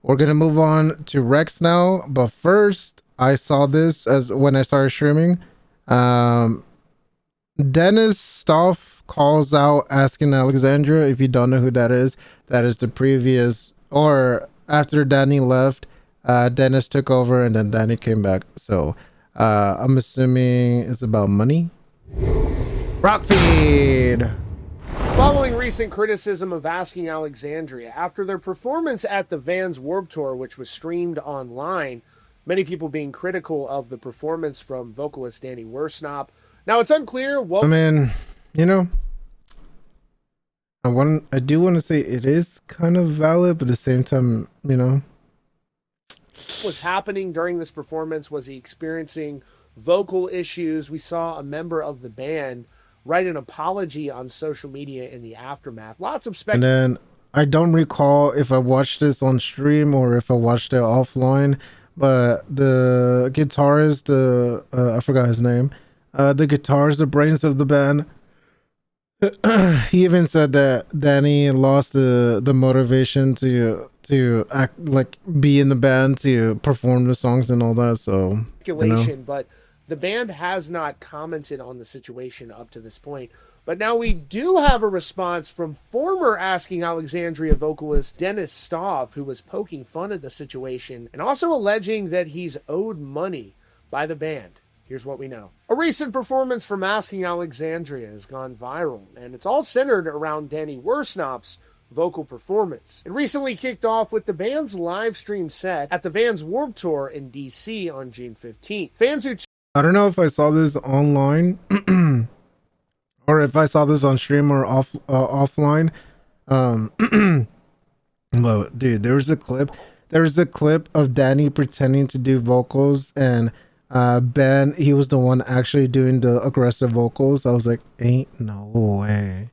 We're gonna move on to Rex now, but first, I saw this as when I started streaming. Um, Denis Stoff calls out asking Alexandria. If you don't know who that is the previous or after Danny left, Dennis took over and then Danny came back. So I'm assuming it's about money. Rock feed. Following recent criticism of Asking Alexandria after their performance at the Vans Warped Tour, which was streamed online, many people being critical of the performance from vocalist Danny Worsnop. Now, it's unclear what... I mean, you know, I do want to say it is kind of valid, but at the same time, you know, was happening during this performance. Was he experiencing vocal issues? We saw a member of the band write an apology on social media in the aftermath. Lots of and then I don't recall if I watched this on stream or if I watched it offline, but the guitarist, I forgot his name, the guitarist, the brains of the band, he even said that Danny lost the motivation to act like be in the band, to perform the songs and all that. So speculation, you know. But the band has not commented on the situation up to this point. But now we do have a response from former Asking Alexandria vocalist Denis Stoff, who was poking fun at the situation and also alleging that he's owed money by the band. Here's what we know. A recent performance from Asking Alexandria has gone viral, and it's all centered around Danny Worsnop's vocal performance. It recently kicked off with the band's live stream set at the Vans Warped Tour in DC on June 15th. Fans who... I don't know if I saw this online or if I saw this on stream or offline. Well, dude, there's a clip of Danny pretending to do vocals, and Ben, he was the one actually doing the aggressive vocals. I was like, ain't no way.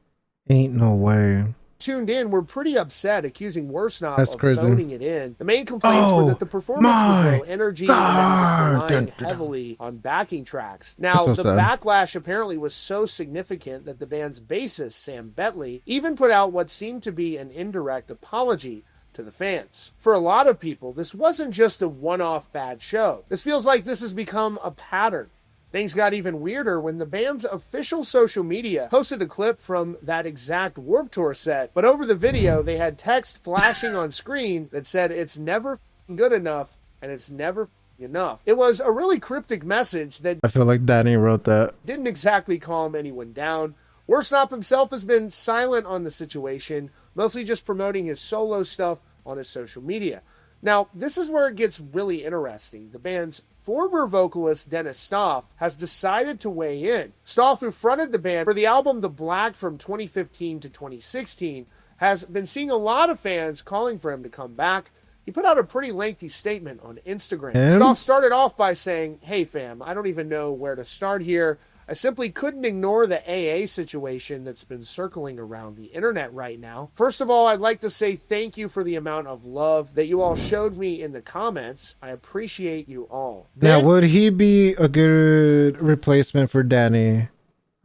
Tuned in were pretty upset, accusing Worsnop That's of crazy. phoning it in. The main complaints were that the performance was low energy and relying heavily on backing tracks. Now, the backlash apparently was so significant that the band's bassist, Sam Bentley, even put out what seemed to be an indirect apology to the fans. For a lot of people, this wasn't just a one-off bad show. This feels like this has become a pattern. Things got even weirder when the band's official social media posted a clip from that exact Warped Tour set, but over the video, they had text flashing on screen that said, "It's never good enough, and it's never enough." It was a really cryptic message that I feel like Danny wrote that. Didn't exactly calm anyone down. Worsnop himself has been silent on the situation, mostly just promoting his solo stuff on his social media. Now, this is where it gets really interesting. The band's former vocalist, Denis Stoff, has decided to weigh in. Stoff, who fronted the band for the album The Black from 2015 to 2016, has been seeing a lot of fans calling for him to come back. He put out a pretty lengthy statement on Instagram. Stoff started off by saying, "Hey fam, I don't even know where to start here. I simply couldn't ignore the AA situation that's been circling around the internet right now. First of all, I'd like to say thank you for the amount of love that you all showed me in the comments. I appreciate you all." Now, would he be a good replacement for Danny?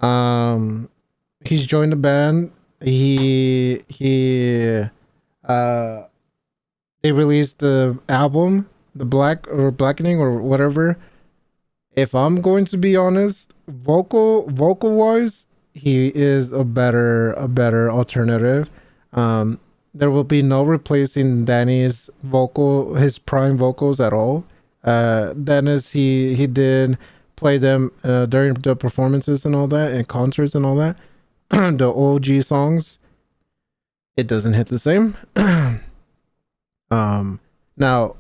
He's joined the band. They released the album, the Blackening or whatever. If I'm going to be honest, vocal wise, he is a better alternative. There will be no replacing Danny's his prime vocals at all. Dennis, he did play them during the performances and all that, and concerts and all that. The OG songs, it doesn't hit the same. Now,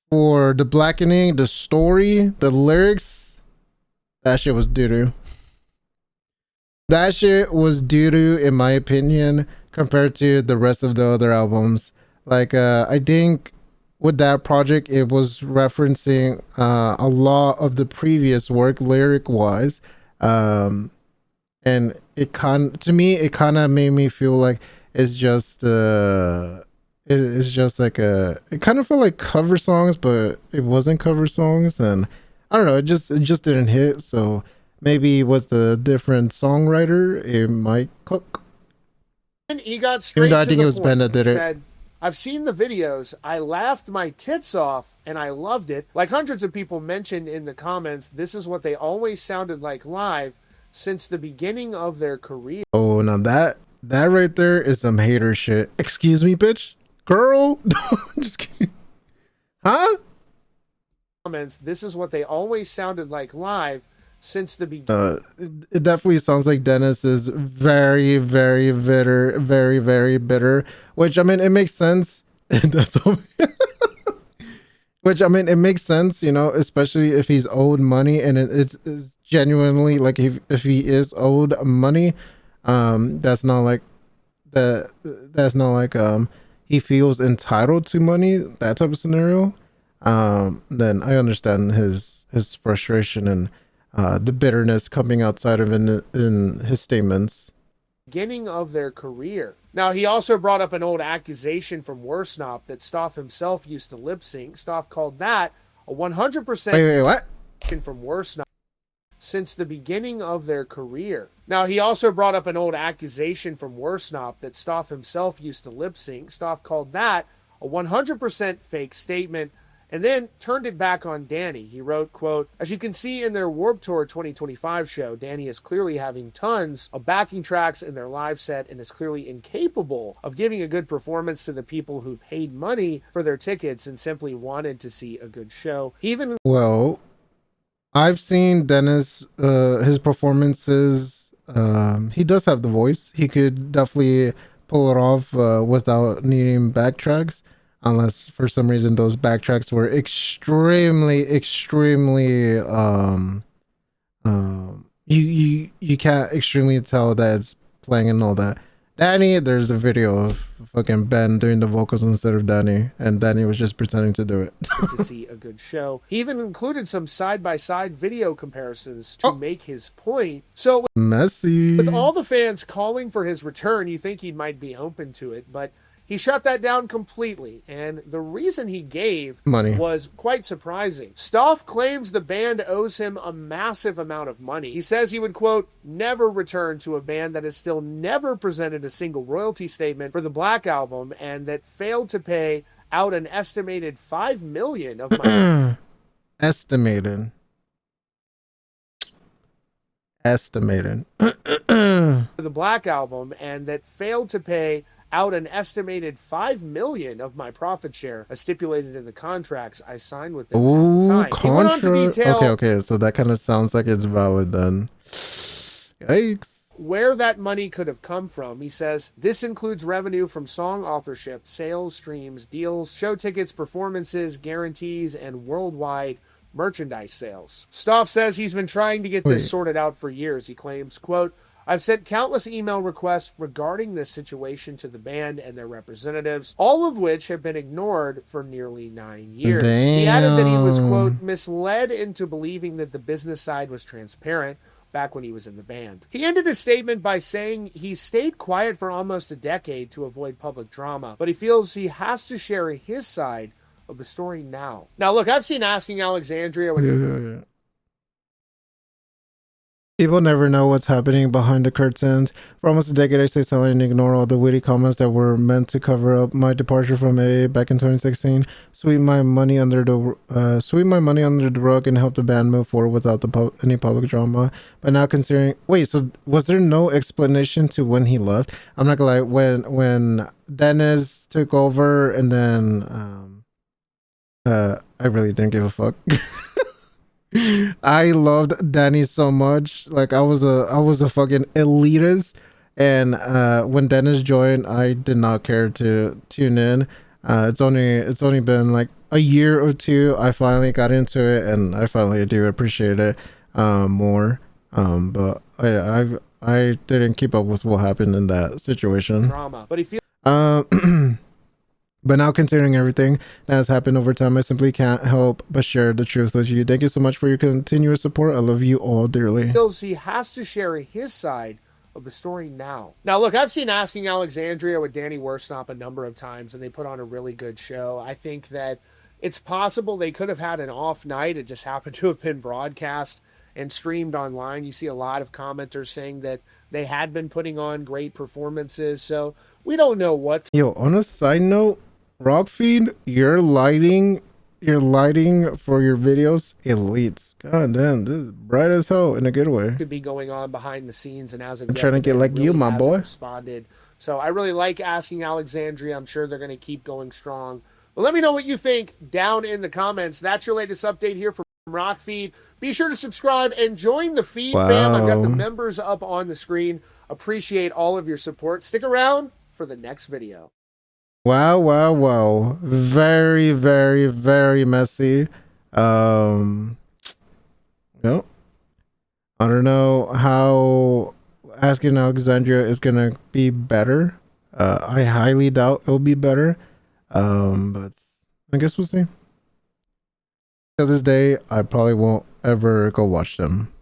for the Blackening, the story, the lyrics, that shit was doo-doo. That shit was doo-doo, in my opinion, compared to the rest of the other albums. Like, I think with that project, it was referencing a lot of the previous work, lyric-wise. And it to me, it kind of made me feel like it's just... It's just like it kind of felt like cover songs, but it wasn't cover songs, and I don't know, it just didn't hit. So maybe with a different songwriter, it might cook. And he got straight I to think the it was point. Ben that did He it. said, I've seen the videos, I laughed my tits off, and I loved it. Like hundreds of people mentioned in the comments, this is what they always sounded like live since the beginning of their career. Oh, now that right there is some hater shit. Excuse me, bitch? Girl? Just kidding. Huh? Comments, this is what they always sounded like live since the beginning. It definitely sounds like Dennis is very, very bitter, very, very bitter. Which I mean, it makes sense. That's all. Which I mean, it makes sense, you know, especially if he's owed money, and it's genuinely like if he is owed money, that's not like that's not like he feels entitled to money, that type of scenario. Then I understand his frustration and the bitterness coming outside of in his statements. Beginning of their career. Now, he also brought up an old accusation from Worsnop that Stoff himself used to lip sync. Stoff called that a 100% Wait, what? from Worsnop since the beginning of their career. Now, he also brought up an old accusation from Worsnop that Stoff himself used to lip sync. Stoff called that a 100% fake statement, and then turned it back on Danny. He wrote, quote, "As you can see in their Warped Tour 2025 show, Danny is clearly having tons of backing tracks in their live set and is clearly incapable of giving a good performance to the people who paid money for their tickets and simply wanted to see a good show." Well, I've seen Dennis, his performances. He does have the voice. He could definitely pull it off without needing backtracks. Unless for some reason those backtracks were extremely you can't extremely tell that it's playing and all that. Danny, there's a video of fucking Ben doing the vocals instead of Danny, and Danny was just pretending to do it. To see a good show. He even included some side-by-side video comparisons to make his point. So messy. With all the fans calling for his return, you think he might be open to it, but he shut that down completely, and the reason he gave money was quite surprising. Stoff claims the band owes him a massive amount of money. He says he would, quote, "never return to a band that has still never presented a single royalty statement for the Black Album and that failed to pay out an estimated $5 million of my..." Estimated. For the Black Album and that failed to pay out an estimated $5 million of my profit share, as stipulated in the contracts I signed with them at the time. He went on to detail. Okay, so that kind of sounds like it's valid then. Yikes. Where that money could have come from. He says this includes revenue from song authorship, sales, streams, deals, show tickets, performances, guarantees, and worldwide merchandise sales. Stoff says he's been trying to get this sorted out for years. He claims, quote, "I've sent countless email requests regarding this situation to the band and their representatives, all of which have been ignored for nearly 9 years." Damn. He added that he was, quote, "misled into believing that the business side was transparent back when he was in the band." He ended his statement by saying he stayed quiet for almost a decade to avoid public drama, but he feels he has to share his side of the story now. Now, look, I've seen Asking Alexandria when people never know what's happening behind the curtains. For almost a decade, I stayed silent and ignored all the witty comments that were meant to cover up my departure from AA back in 2016. Sweep my money under the rug and help the band move forward without any public drama. But now considering, wait, so was there no explanation to when he left? I'm not gonna lie, when Denis took over, and then I really didn't give a fuck. I loved Danny so much. Like I was a fucking elitist, and when Denis joined, I did not care to tune in. It's only been like a year or two. I finally got into it, and I finally do appreciate it more. But I didn't keep up with what happened in that situation. Drama, but he feels. But now considering everything that has happened over time, I simply can't help but share the truth with you. Thank you so much for your continuous support. I love you all dearly. Feels he has to share his side of the story now. Now, look, I've seen Asking Alexandria with Danny Worsnop a number of times, and they put on a really good show. I think that it's possible they could have had an off night. It just happened to have been broadcast and streamed online. You see a lot of commenters saying that they had been putting on great performances, so we don't know what. Yo, on a side note, Rockfeed, your lighting for your videos, elites. God damn, this is bright as hell in a good way. Could be going on behind the scenes, and as of I'm yet, trying to get like really you, my hasn't boy. responded. So I really like asking Alexandria. I'm sure they're going to keep going strong. But let me know what you think down in the comments. That's your latest update here from Rockfeed. Be sure to subscribe and join the feed, fam. I've got the Wow. members up on the screen. Appreciate all of your support. Stick around for the next video. Wow, wow, wow. Very, very, very messy. No. I don't know how asking Alexandria is gonna be better. I highly doubt it'll be better. But I guess we'll see. Because this day, I probably won't ever go watch them.